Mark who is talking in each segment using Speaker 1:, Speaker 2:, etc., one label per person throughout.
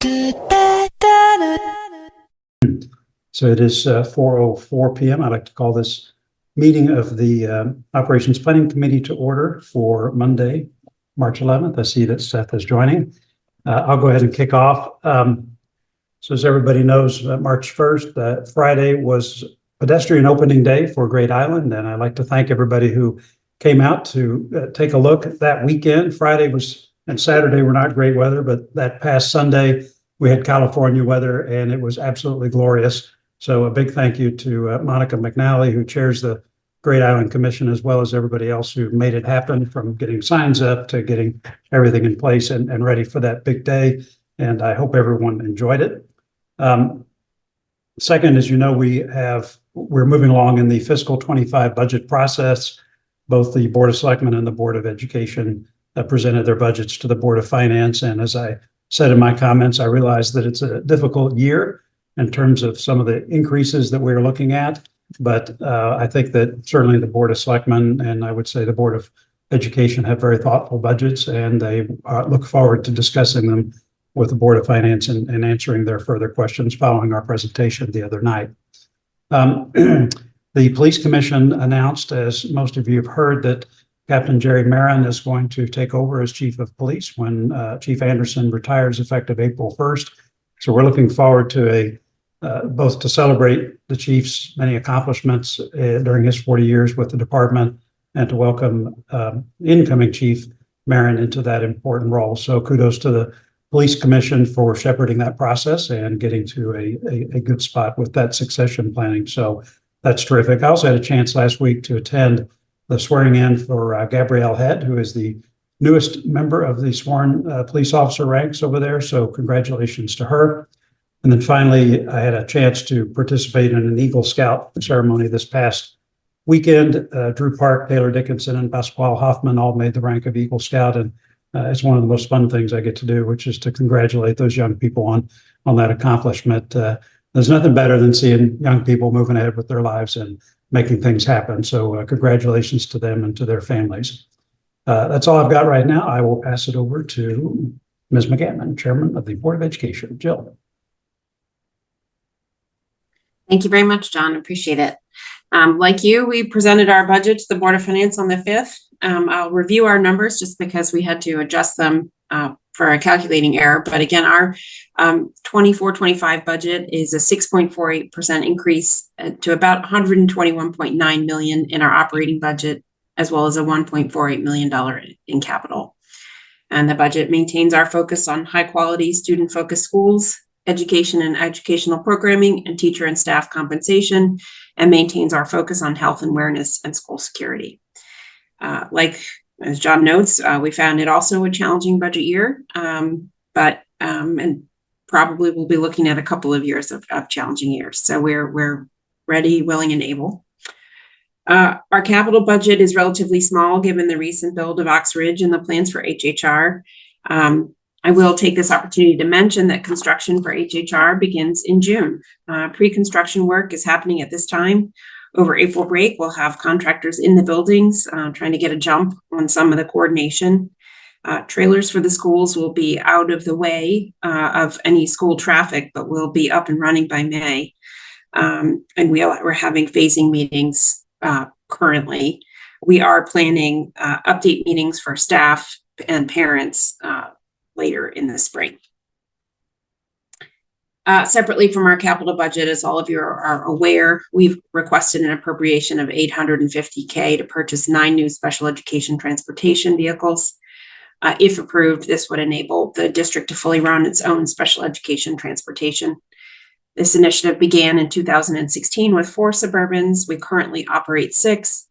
Speaker 1: So it is 4:04 p.m. I'd like to call this meeting of the Operations Planning Committee to order for Monday, March 11th. I see that Seth is joining. I'll go ahead and kick off. So as everybody knows, March 1st, Friday was pedestrian opening day for Great Island, and I'd like to thank everybody who came out to take a look at that weekend. Friday and Saturday were not great weather, but that past Sunday we had California weather and it was absolutely glorious. So a big thank you to Monica McNally, who chairs the Great Island Commission, as well as everybody else who made it happen, from getting signs up to getting everything in place and ready for that big day. And I hope everyone enjoyed it. Second, as you know, we're moving along in the fiscal 25 budget process. Both the Board of Selectmen and the Board of Education presented their budgets to the Board of Finance. And as I said in my comments, I realize that it's a difficult year in terms of some of the increases that we're looking at. But I think that certainly the Board of Selectmen and I would say the Board of Education have very thoughtful budgets, and they look forward to discussing them with the Board of Finance and answering their further questions following our presentation the other night. The Police Commission announced, as most of you have heard, that Captain Jerry Marin is going to take over as Chief of Police when Chief Anderson retires effective April 1st. So we're looking forward to both to celebrate the Chief's many accomplishments during his 40 years with the department and to welcome incoming Chief Marin into that important role. So kudos to the Police Commission for shepherding that process and getting to a good spot with that succession planning. So that's terrific. I also had a chance last week to attend the swearing in for Gabrielle Head, who is the newest member of the sworn police officer ranks over there. So congratulations to her. And then finally, I had a chance to participate in an Eagle Scout ceremony this past weekend. Drew Park, Taylor Dickinson, and Pasquale Hoffman all made the rank of Eagle Scout. And it's one of the most fun things I get to do, which is to congratulate those young people on that accomplishment. There's nothing better than seeing young people moving ahead with their lives and making things happen. So congratulations to them and to their families. That's all I've got right now. I will pass it over to Ms. McGannon, Chairman of the Board of Education. Jill.
Speaker 2: Thank you very much, John. Appreciate it. Like you, we presented our budget to the Board of Finance on the 5th. I'll review our numbers just because we had to adjust them for a calculating error. But again, our 24-25 budget is a 6.48% increase to about $121.9 million in our operating budget, as well as a $1.48 million in capital. And the budget maintains our focus on high quality student focused schools, education and educational programming, and teacher and staff compensation, and maintains our focus on health and wellness and school security. Like as John notes, we found it also a challenging budget year, and probably we'll be looking at a couple of years of challenging years. So we're ready, willing, and able. Our capital budget is relatively small given the recent build of Ox Ridge and the plans for HHR. I will take this opportunity to mention that construction for HHR begins in June. Pre-construction work is happening at this time. Over April break, we'll have contractors in the buildings trying to get a jump on some of the coordination. Trailers for the schools will be out of the way of any school traffic, but will be up and running by May. And we're having phasing meetings currently. We are planning update meetings for staff and parents later in the spring. Separately from our capital budget, as all of you are aware, we've requested an appropriation of $850K to purchase 9 new special education transportation vehicles. If approved, this would enable the district to fully run its own special education transportation. This initiative began in 2016 with 4 Suburbans. We currently operate 6,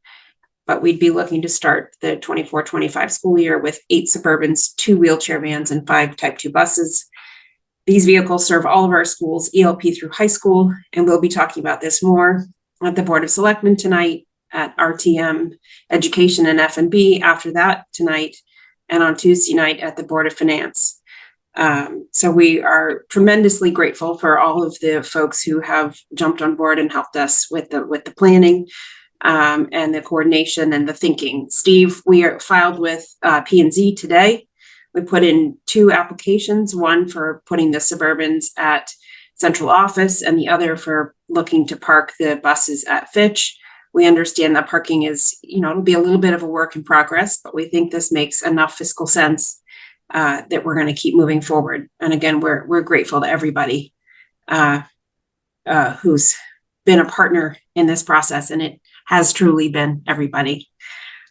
Speaker 2: but we'd be looking to start the 24-25 school year with 8 Suburbans, 2 wheelchair vans, and 5 Type 2 buses. These vehicles serve all of our schools, ELP through high school, and we'll be talking about this more at the Board of Selectmen tonight, at RTM, Education and F&B after that tonight, and on Tuesday night at the Board of Finance. So we are tremendously grateful for all of the folks who have jumped on board and helped us with the planning and the coordination and the thinking. Steve, we are filed with P&Z today. We put in 2 applications, one for putting the Suburbans at central office and the other for looking to park the buses at Fitch. We understand that parking is, it'll be a little bit of a work in progress, but we think this makes enough fiscal sense that we're going to keep moving forward. And again, we're grateful to everybody who's been a partner in this process, and it has truly been everybody.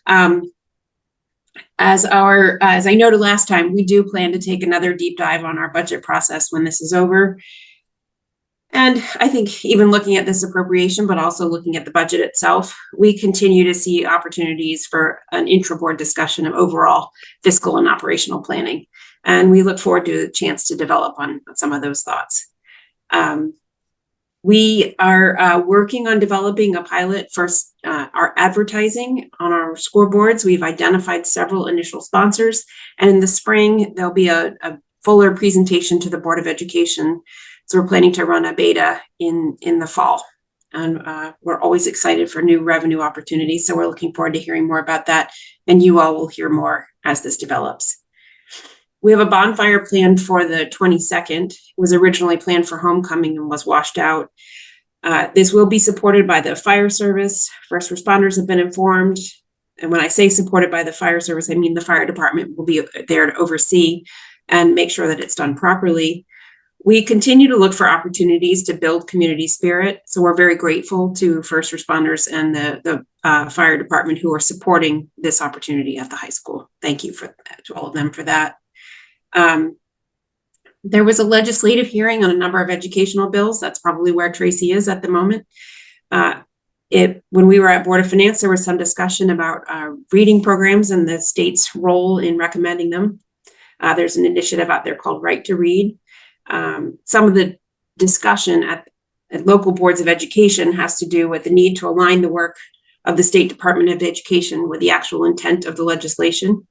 Speaker 2: As I noted last time, we do plan to take another deep dive on our budget process when this is over. And I think even looking at this appropriation, but also looking at the budget itself, we continue to see opportunities for an intra-board discussion of overall fiscal and operational planning. And we look forward to the chance to develop on some of those thoughts. We are working on developing a pilot for our advertising on our scoreboards. We've identified several initial sponsors, and in the spring, there'll be a fuller presentation to the Board of Education. So we're planning to run a beta in the fall, and we're always excited for new revenue opportunities. So we're looking forward to hearing more about that, and you all will hear more as this develops. We have a bonfire planned for the 22nd. It was originally planned for homecoming and was washed out. This will be supported by the fire service. First responders have been informed. And when I say supported by the fire service, I mean the fire department will be there to oversee and make sure that it's done properly. We continue to look for opportunities to build community spirit. So we're very grateful to first responders and the fire department who are supporting this opportunity at the high school. Thank you to all of them for that. There was a legislative hearing on a number of educational bills. That's probably where Tracy is at the moment. When we were at Board of Finance, there was some discussion about reading programs and the state's role in recommending them. There's an initiative out there called Right to Read. Some of the discussion at local boards of education has to do with the need to align the work of the State Department of Education with the actual intent of the legislation,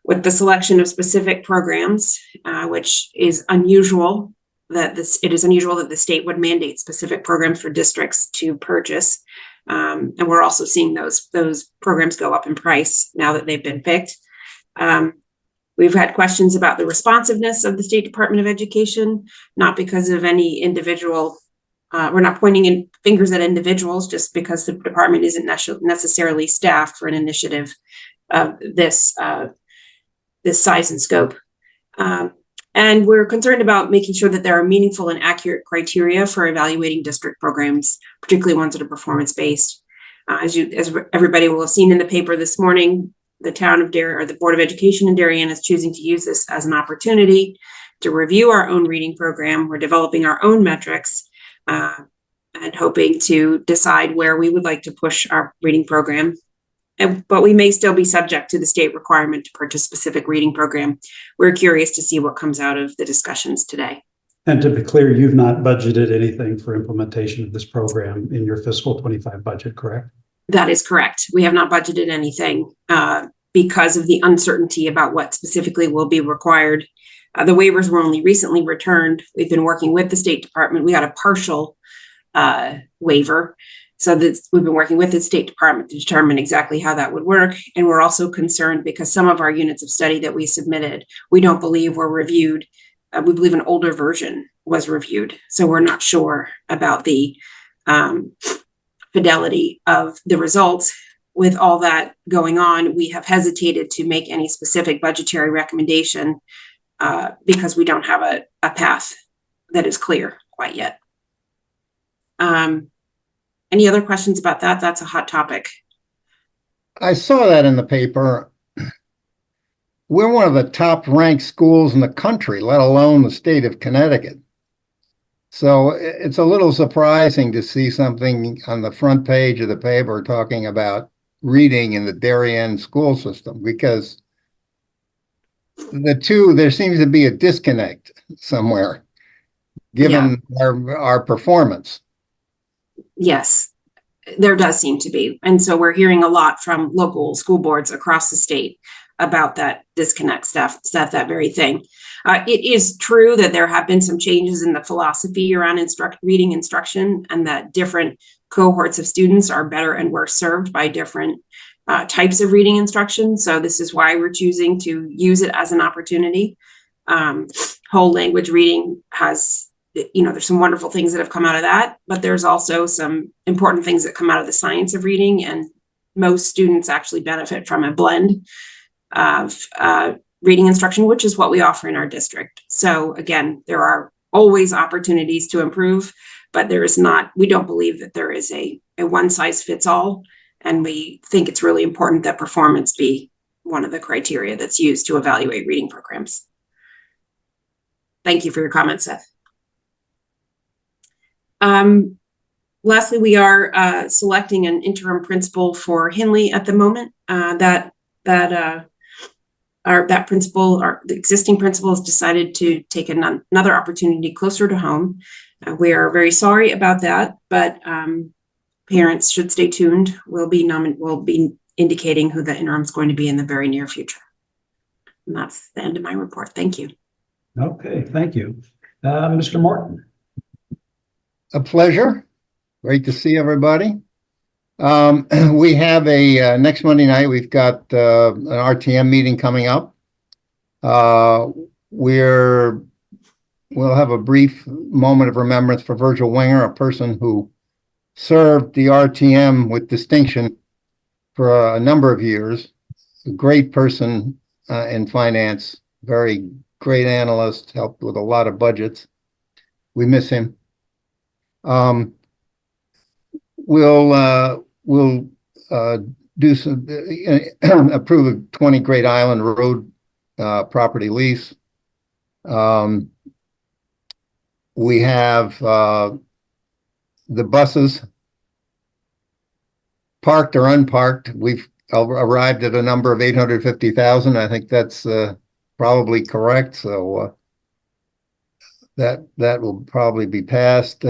Speaker 2: with the selection of specific programs, which is unusual it is unusual that the state would mandate specific programs for districts to purchase. And we're also seeing those programs go up in price now that they've been picked. We've had questions about the responsiveness of the State Department of Education, not because of any individual. We're not pointing fingers at individuals just because the department isn't necessarily staffed for an initiative of this size and scope. And we're concerned about making sure that there are meaningful and accurate criteria for evaluating district programs, particularly ones that are performance-based. As everybody will have seen in the paper this morning, the town of Darien, or the Board of Education in Darien, is choosing to use this as an opportunity to review our own reading program. We're developing our own metrics and hoping to decide where we would like to push our reading program. But we may still be subject to the state requirement to purchase specific reading program. We're curious to see what comes out of the discussions today.
Speaker 1: And to be clear, you've not budgeted anything for implementation of this program in your fiscal 25 budget, correct?
Speaker 2: That is correct. We have not budgeted anything because of the uncertainty about what specifically will be required. The waivers were only recently returned. We've been working with the State Department. We got a partial waiver. So we've been working with the State Department to determine exactly how that would work. And we're also concerned because some of our units of study that we submitted, we don't believe were reviewed. We believe an older version was reviewed. So we're not sure about the fidelity of the results. With all that going on, we have hesitated to make any specific budgetary recommendation because we don't have a path that is clear quite yet. Any other questions about that? That's a hot topic.
Speaker 3: I saw that in the paper. We're one of the top ranked schools in the country, let alone the state of Connecticut. So it's a little surprising to see something on the front page of the paper talking about reading in the Darien school system, because there seems to be a disconnect somewhere, given our performance.
Speaker 2: Yes, there does seem to be. And so we're hearing a lot from local school boards across the state about that disconnect stuff, that very thing. It is true that there have been some changes in the philosophy around reading instruction, and that different cohorts of students are better and worse served by different types of reading instruction. So this is why we're choosing to use it as an opportunity. Whole language reading has, there's some wonderful things that have come out of that, but there's also some important things that come out of the science of reading, and most students actually benefit from a blend of reading instruction, which is what we offer in our district. So again, there are always opportunities to improve, but we don't believe that there is a one size fits all. And we think it's really important that performance be one of the criteria that's used to evaluate reading programs. Thank you for your comments, Seth. Lastly, we are selecting an interim principal for Hinley at the moment. The existing principal has decided to take another opportunity closer to home. We are very sorry about that, but parents should stay tuned. We'll be indicating who the interim is going to be in the very near future. And that's the end of my report. Thank you.
Speaker 1: Okay, thank you. Mr. Morton.
Speaker 3: A pleasure. Great to see everybody. We have next Monday night, we've got an RTM meeting coming up. We'll have a brief moment of remembrance for Virgil Winger, a person who served the RTM with distinction for a number of years. A great person in finance, very great analyst, helped with a lot of budgets. We miss him. We'll do some approve a 20 Great Island Road property lease. We have the buses parked or unparked. We've arrived at a number of 850,000. I think that's probably correct. So that will probably be passed.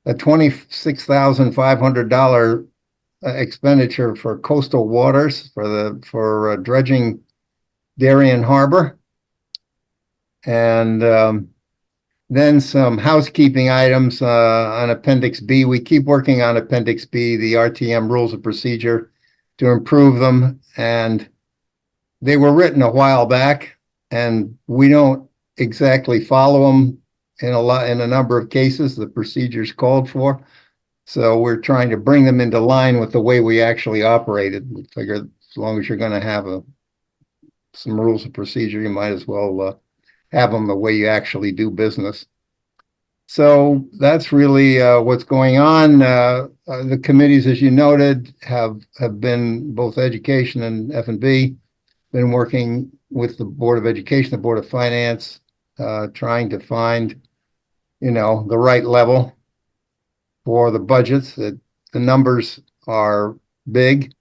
Speaker 3: A $26,500 expenditure for coastal waters for dredging Darien Harbor, and then some housekeeping items on Appendix B. We keep working on Appendix B, the RTM rules of procedure, to improve them, and they were written a while back, and we don't exactly follow them in a number of cases, the procedures called for. So we're trying to bring them into line with the way we actually operated. We figure as long as you're going to have some rules of procedure, you might as well have them the way you actually do business. So that's really what's going on. The committees, as you noted, have been both education and F&B, been working with the Board of Education, the Board of Finance, trying to find, the right level for the budgets. The numbers are big,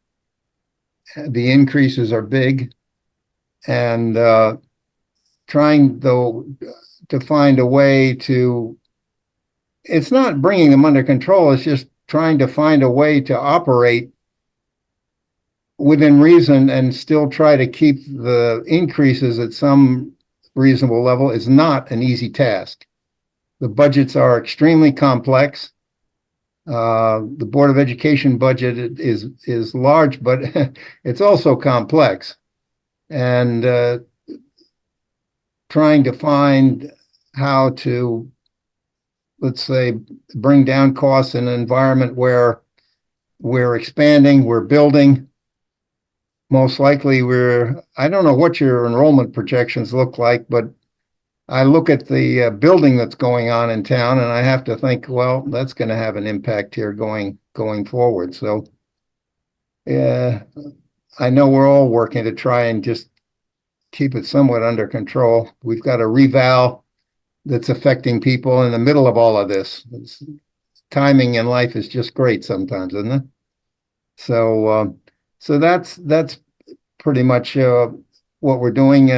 Speaker 3: the increases are big, and trying though to find a way to, it's not bringing them under control, it's just trying to find a way to operate within reason and still try to keep the increases at some reasonable level is not an easy task. The budgets are extremely complex. The Board of Education budget is large, but it's also complex. And trying to find how to, let's say, bring down costs in an environment where we're expanding, we're building. Most likely I don't know what your enrollment projections look like, but I look at the building that's going on in town, and I have to think, well, that's going to have an impact here going forward. So I know we're all working to try and just keep it somewhat under control. We've got a reval that's affecting people in the middle of all of this. Timing in life is just great sometimes, isn't it? So that's pretty much what we're doing.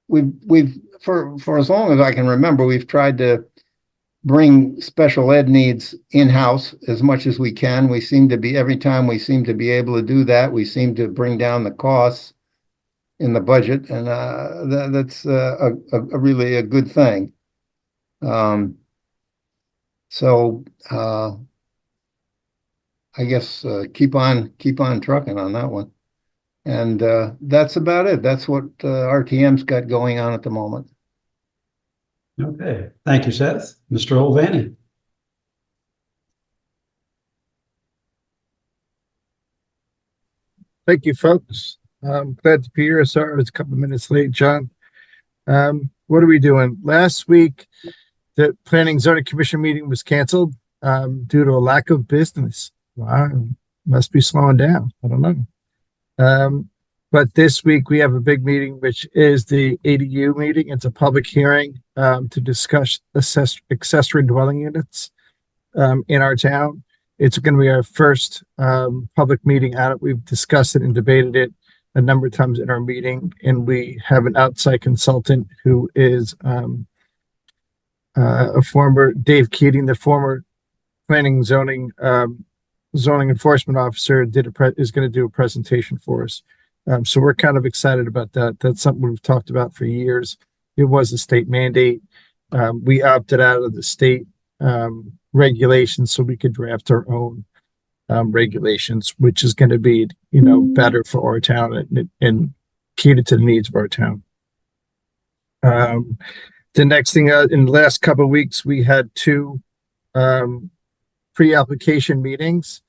Speaker 3: We've for as long as I can remember, we've tried to bring special ed needs in-house as much as we can. Every time we seem to be able to do that, we seem to bring down the costs in the budget, and that's a really a good thing. So I guess, keep on trucking on that one. And, that's about it. That's what, RTM's got going on at the moment.
Speaker 1: Okay, thank you, Seth. Mr. Olvani.
Speaker 4: Thank you, folks. Glad to be here. Sorry I was a couple of minutes late, John. What are we doing? Last week, the Planning Zoning Commission meeting was canceled due to a lack of business. Wow, must be slowing down. I don't know. But this week we have a big meeting, which is the ADU meeting. It's a public hearing to discuss accessory dwelling units in our town. It's going to be our first public meeting at it. We've discussed it and debated it a number of times in our meeting, and we have an outside consultant who is a former Dave Keating, the former planning zoning enforcement officer, is going to do a presentation for us. So we're kind of excited about that. That's something we've talked about for years. It was a state mandate. We opted out of the state regulations so we could draft our own regulations, which is going to be, better for our town and cater to the needs of our town. The next thing, in the last couple of weeks, we had two pre-application meetings.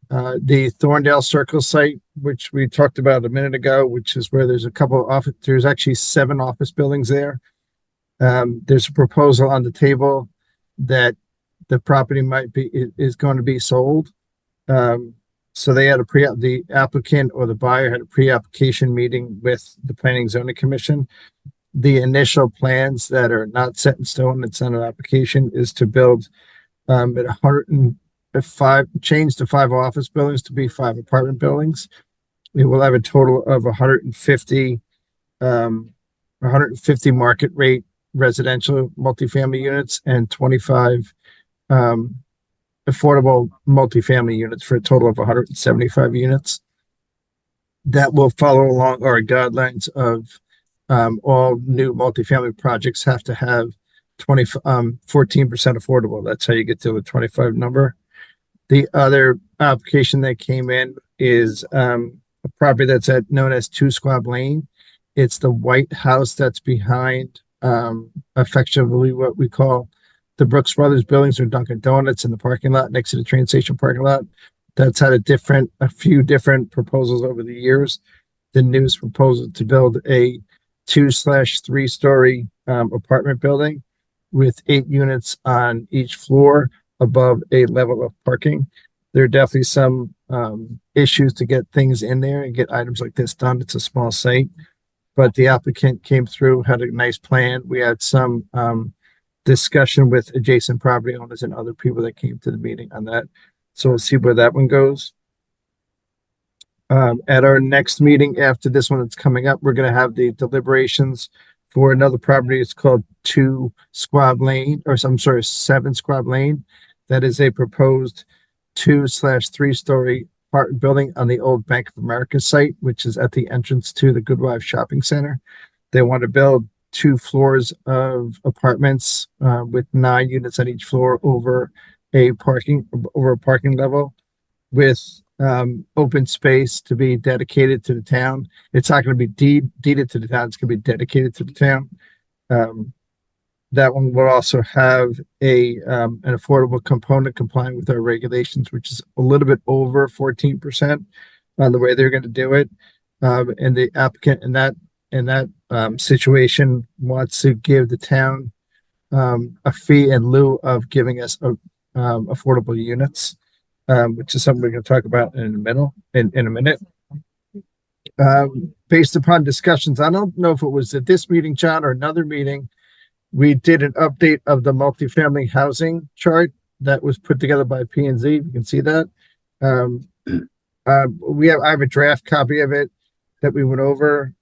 Speaker 4: The Thorndale Circle site, which we talked about a minute ago, which is where there's there's actually 7 office buildings there. There's a proposal on the table that the property is going to be sold. So they had the applicant or the buyer had a pre-application meeting with the Planning Zoning Commission. The initial plans that are not set in stone, it's not an application, is to build at 105, change to 5 office buildings to be 5 apartment buildings. It will have a total of 150 market rate residential multifamily units and 25 affordable multifamily units for a total of 175 units. That will follow along our guidelines of all new multifamily projects have to have 14% affordable. That's how you get to a 25 number. The other application that came in is a property that's known as 2 Squab Lane. It's the white house that's behind affectionately what we call the Brooks Brothers buildings or Dunkin' Donuts in the parking lot next to the train station parking lot. That's had a few different proposals over the years. The newest proposal to build a 2/3 story apartment building with 8 units on each floor above a level of parking. There are definitely some issues to get things in there and get items like this done. It's a small site, but the applicant came through, had a nice plan. We had some discussion with adjacent property owners and other people that came to the meeting on that. So we'll see where that one goes. At our next meeting after this one that's coming up, we're going to have the deliberations for another property. It's called 2 Squab Lane, or I'm sorry, 7 Squab Lane. That is a proposed 2/3 story apartment building on the old Bank of America site, which is at the entrance to the Goodwife Shopping Center. They want to build 2 floors of apartments with 9 units on each floor over a parking level with open space to be dedicated to the town. It's not going to be deeded to the town. It's going to be dedicated to the town. That one will also have an affordable component complying with our regulations, which is a little bit over 14% on the way they're going to do it. And the applicant in that situation wants to give the town a fee in lieu of giving us affordable units, which is something we're going to talk about in a minute. Based upon discussions, I don't know if it was at this meeting, John, or another meeting, we did an update of the multifamily housing chart that was put together by P&Z. You can see that. I have a draft copy of it that we went over.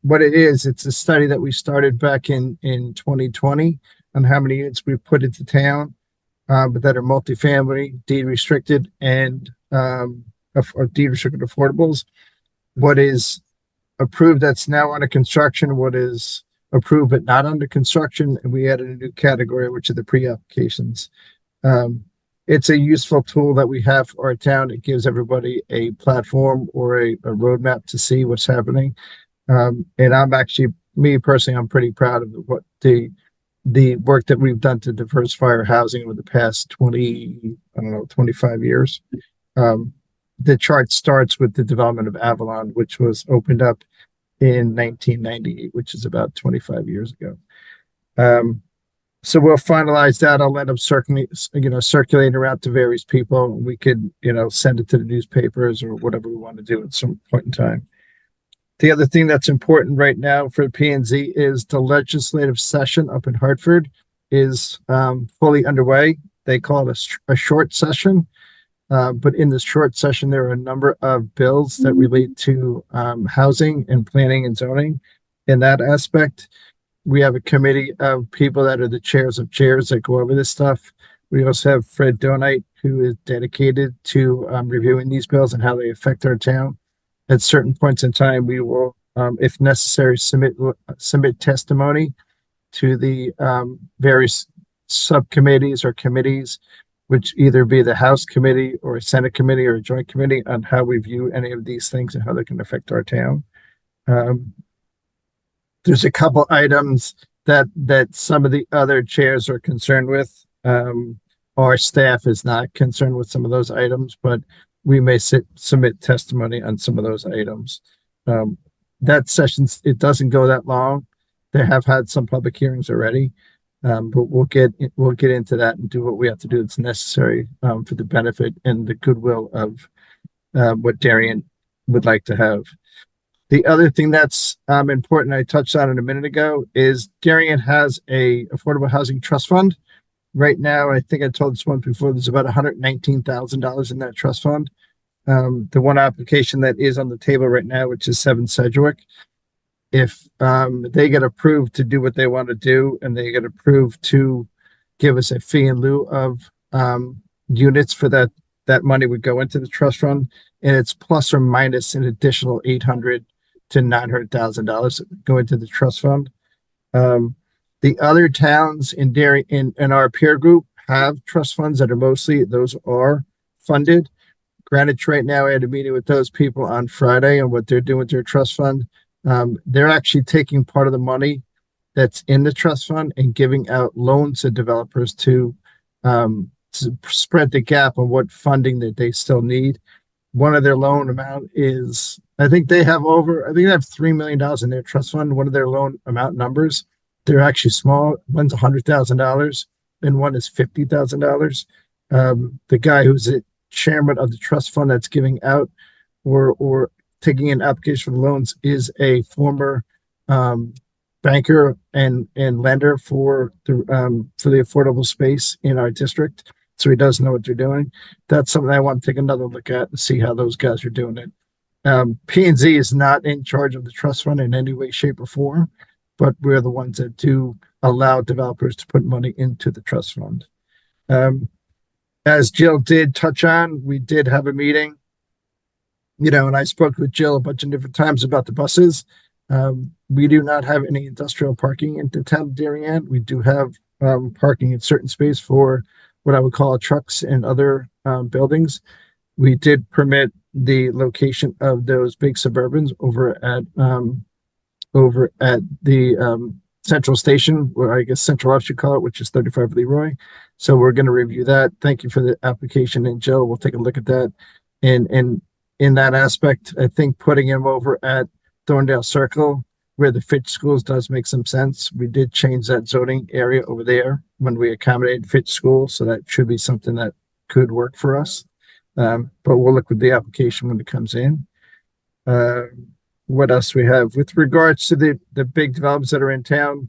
Speaker 4: What it is, it's a study that we started back in 2020 on how many units we put into town, but that are multifamily, deed restricted, and or deed restricted affordables. What is approved that's now under construction, what is approved but not under construction, and we added a new category, which are the pre-applications. it's a useful tool that we have for our town. It gives everybody a platform or a roadmap to see what's happening. And I'm actually, me personally, I'm pretty proud of what the work that we've done to diversify our housing over the past 20, I don't know, 25 years. The chart starts with the development of Avalon, which was opened up in 1998, which is about 25 years ago. So we'll finalize that. I'll let them circulate around to various people. We could, send it to the newspapers or whatever we want to do at some point in time. The other thing that's important right now for P&Z is the legislative session up in Hartford is fully underway. They call it a short session. But in this short session, there are a number of bills that relate to housing and planning and zoning. In that aspect, we have a committee of people that are the chairs of chairs that go over this stuff. We also have Fred Donite, who is dedicated to reviewing these bills and how they affect our town. At certain points in time, we will, if necessary, submit testimony to the various subcommittees or committees, which either be the House committee or a Senate committee or a joint committee on how we view any of these things and how they can affect our town. There's a couple items that some of the other chairs are concerned with. Our staff is not concerned with some of those items, but we may submit testimony on some of those items. That session, it doesn't go that long. They have had some public hearings already, but we'll get into that and do what we have to do that's necessary for the benefit and the goodwill of what Darien would like to have. The other thing that's important, I touched on it a minute ago, is Darien has a affordable housing trust fund. Right now, I think I told this one before, there's about $119,000 in that trust fund. The one application that is on the table right now, which is 7 Sedgwick, if they get approved to do what they want to do and they get approved to give us a fee in lieu of units for that money would go into the trust fund, and it's plus or minus an additional $800,000 to $900,000 go into the trust fund. The other towns in our peer group have trust funds that are those are funded. Greenwich right now, I had a meeting with those people on Friday on what they're doing with their trust fund. They're actually taking part of the money that's in the trust fund and giving out loans to developers to spread the gap on what funding that they still need. One of their loan amount is, I think they have $3 million in their trust fund. One of their loan amount numbers, they're actually small. One's $100,000 and one is $50,000. The guy who's the chairman of the trust fund that's giving out or taking an application for the loans is a former banker and lender for the affordable space in our district. So he does know what they're doing. That's something I want to take another look at and see how those guys are doing it. P&Z is not in charge of the trust fund in any way, shape, or form, but we're the ones that do allow developers to put money into the trust fund. As Jill did touch on, we did have a meeting, and I spoke with Jill a bunch of different times about the buses. We do not have any industrial parking in the town of Darien. We do have parking in certain space for what I would call trucks and other buildings. We did permit the location of those big Suburbans over at the Central Station, or I guess Central F should call it, which is 35 Leroy. So we're going to review that. Thank you for the application, and Jill, we'll take a look at that. And in that aspect, I think putting him over at Thorndale Circle, where the Fitch schools, does make some sense. We did change that zoning area over there when we accommodated Fitch School, so that should be something that could work for us. But we'll look with the application when it comes in. What else we have with regards to the big developments that are in town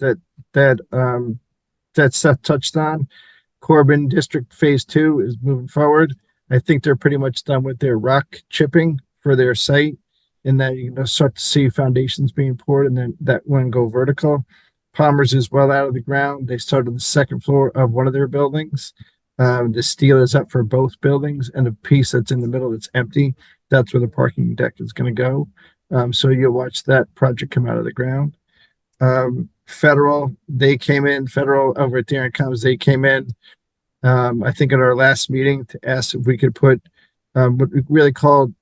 Speaker 4: that Seth touched on? Corbin District Phase 2 is moving forward. I think they're pretty much done with their rock chipping for their site, and then start to see foundations being poured, and then that one go vertical. Palmer's is well out of the ground. They started the second floor of one of their buildings. The steel is up for both buildings, and the piece that's in the middle that's empty, that's where the parking deck is going to go. So you'll watch that project come out of the ground. Federal over at Darien Commons, they came in. I think at our last meeting to ask if we could put what we really called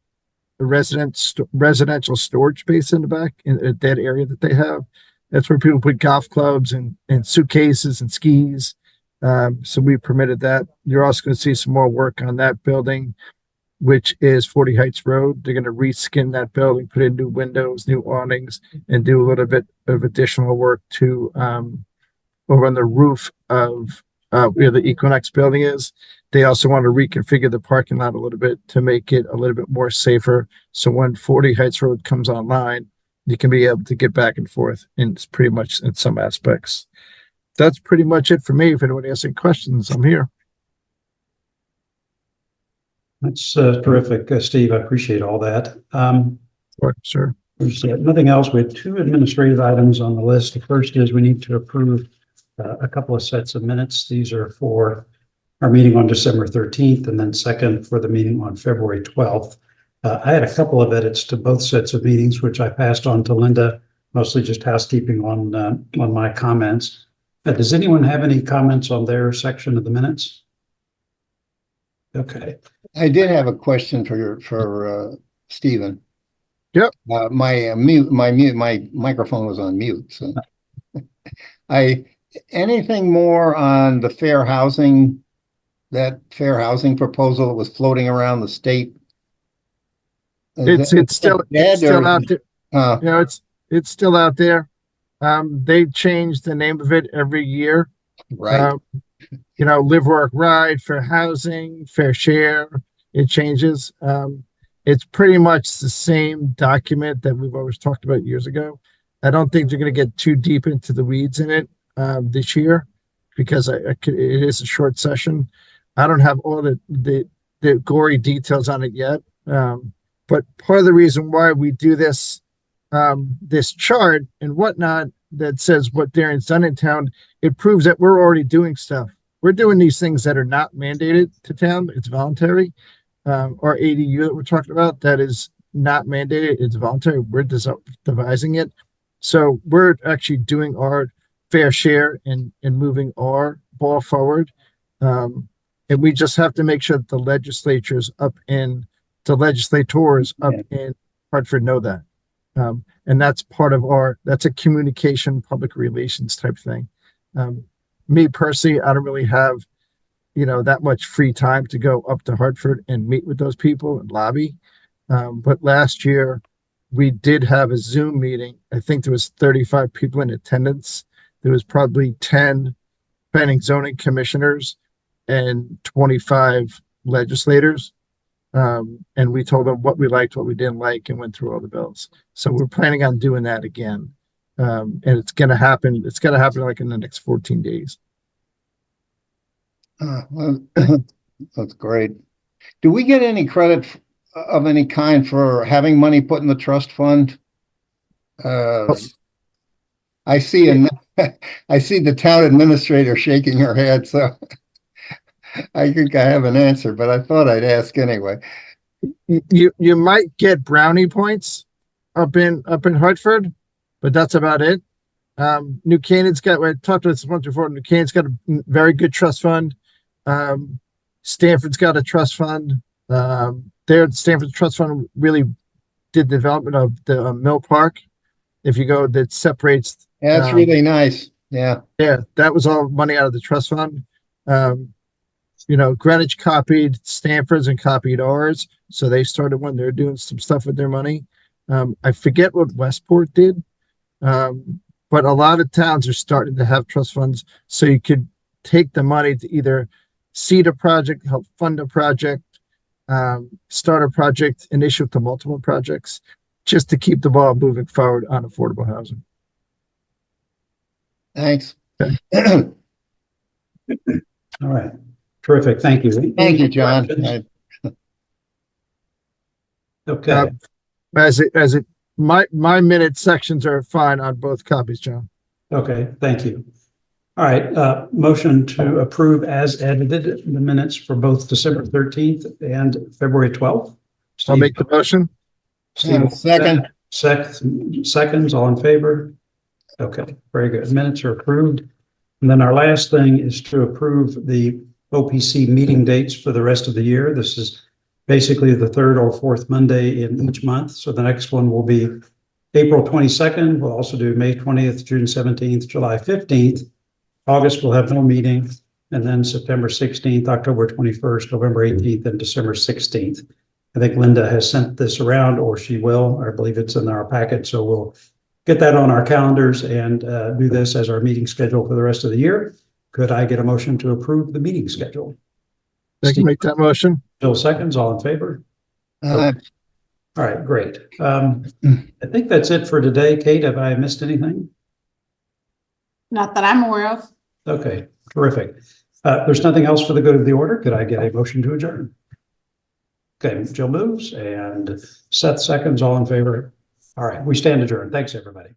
Speaker 4: a residential storage space in the back in that area that they have. That's where people put golf clubs and suitcases and skis. So we permitted that. You're also going to see some more work on that building, which is 40 Heights Road. They're going to reskin that building, put in new windows, new awnings, and do a little bit of additional work to over on the roof of where the Equinox building is. They also want to reconfigure the parking lot a little bit to make it a little bit more safer. So when 40 Heights Road comes online, you can be able to get back and forth, and it's pretty much in some aspects. That's pretty much it for me. If anybody has any questions, I'm here.
Speaker 1: That's terrific, Steve. I appreciate all that.
Speaker 4: Sure.
Speaker 1: There's nothing else. We have two administrative items on the list. The first is we need to approve a couple of sets of minutes. These are for our meeting on December 13th, and then second for the meeting on February 12th. I had a couple of edits to both sets of meetings, which I passed on to Linda, mostly just housekeeping on my comments. Does anyone have any comments on their section of the minutes? Okay.
Speaker 3: I did have a question for Stephen.
Speaker 4: Yep.
Speaker 3: My microphone was on mute. So anything more on the fair housing proposal that was floating around the state?
Speaker 4: It's still out there. It's still out there. They change the name of it every year.
Speaker 3: Right.
Speaker 4: Live, work, ride, fair housing, fair share. It changes. It's pretty much the same document that we've always talked about years ago. I don't think they're going to get too deep into the weeds in it this year because it is a short session. I don't have all the gory details on it yet. But part of the reason why we do this chart and whatnot that says what Darren's done in town, it proves that we're already doing stuff. We're doing these things that are not mandated to town. It's voluntary. Our ADU that we're talking about, that is not mandated. It's voluntary. We're devising it. So we're actually doing our fair share and moving our ball forward. And we just have to make sure that the legislators up in Hartford know that. And that's part of that's a communication, public relations type thing. Me personally, I don't really have, that much free time to go up to Hartford and meet with those people and lobby. But last year we did have a Zoom meeting. I think there was 35 people in attendance. There was probably 10 planning zoning commissioners and 25 legislators. And we told them what we liked, what we didn't like, and went through all the bills. So we're planning on doing that again. And it's going to happen. It's going to happen like in the next 14 days.
Speaker 3: Well, that's great. Do we get any credit of any kind for having money put in the trust fund? I see the town administrator shaking her head, so I think I have an answer, but I thought I'd ask anyway.
Speaker 4: You might get brownie points up in Hartford, but that's about it. New Canaan's got, I talked about this once before, New Canaan's got a very good trust fund. Stanford's got a trust fund. Stanford's trust fund really did the development of the Mill Park. If you go, that separates.
Speaker 3: That's really nice. Yeah.
Speaker 4: Yeah, that was all money out of the trust fund. Greenwich copied Stanford's and copied ours. So they started when they're doing some stuff with their money. I forget what Westport did. But a lot of towns are starting to have trust funds. So you could take the money to either seed a project, help fund a project, start a project, and issue to multiple projects just to keep the ball moving forward on affordable housing.
Speaker 3: Thanks.
Speaker 4: Okay.
Speaker 1: All right. Terrific. Thank you.
Speaker 3: Thank you, John.
Speaker 1: Okay.
Speaker 4: My minute sections are fine on both copies, John.
Speaker 1: Okay. Thank you. All right. Motion to approve as edited the minutes for both December 13th and February 12th. Steve,
Speaker 4: I'll make the motion.
Speaker 1: Steve,
Speaker 3: Second.
Speaker 1: Seconds, all in favor? Okay, very good. Minutes are approved. And then our last thing is to approve the OPC meeting dates for the rest of the year. This is basically the third or fourth Monday in each month. So the next one will be April 22nd. We'll also do May 20th, June 17th, July 15th. August will have no meeting. And then September 16th, October 21st, November 18th, and December 16th. I think Linda has sent this around, or she will. I believe it's in our packet. So we'll get that on our calendars and do this as our meeting schedule for the rest of the year. Could I get a motion to approve the meeting schedule?
Speaker 4: I can make that motion.
Speaker 1: Bill seconds, all in favor?
Speaker 3: Uh,
Speaker 1: All right, great. I think that's it for today. Kate, have I missed anything?
Speaker 5: Not that I'm aware of.
Speaker 1: Okay, terrific. There's nothing else for the good of the order. Could I get a motion to adjourn? Okay, Jill moves and Seth seconds, all in favor. All right, we stand adjourned. Thanks, everybody.